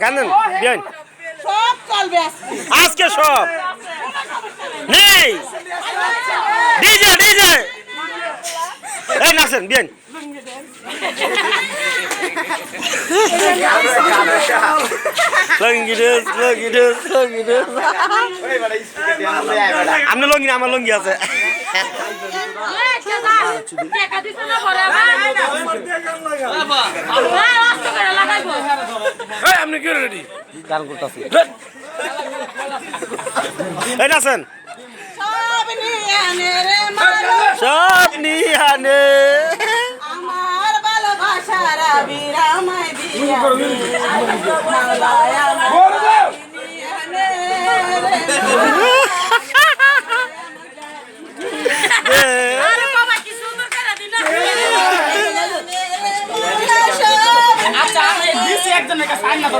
গানেন বিয়ান সব চলবে আজকে সব নেই ডিজে ডিজে এই নাচেন বিয়ান লঙ্গি ড্রেস আপনি লঙ্গি না আমার লঙ্গি আছে আপনি কি রেডি গান করতেছি এই নাচেন সব নিয়ে আনে আমার ভালোবাসার বিরামায় দিয়া আচ্ছা একজনের কাছে আইনা তো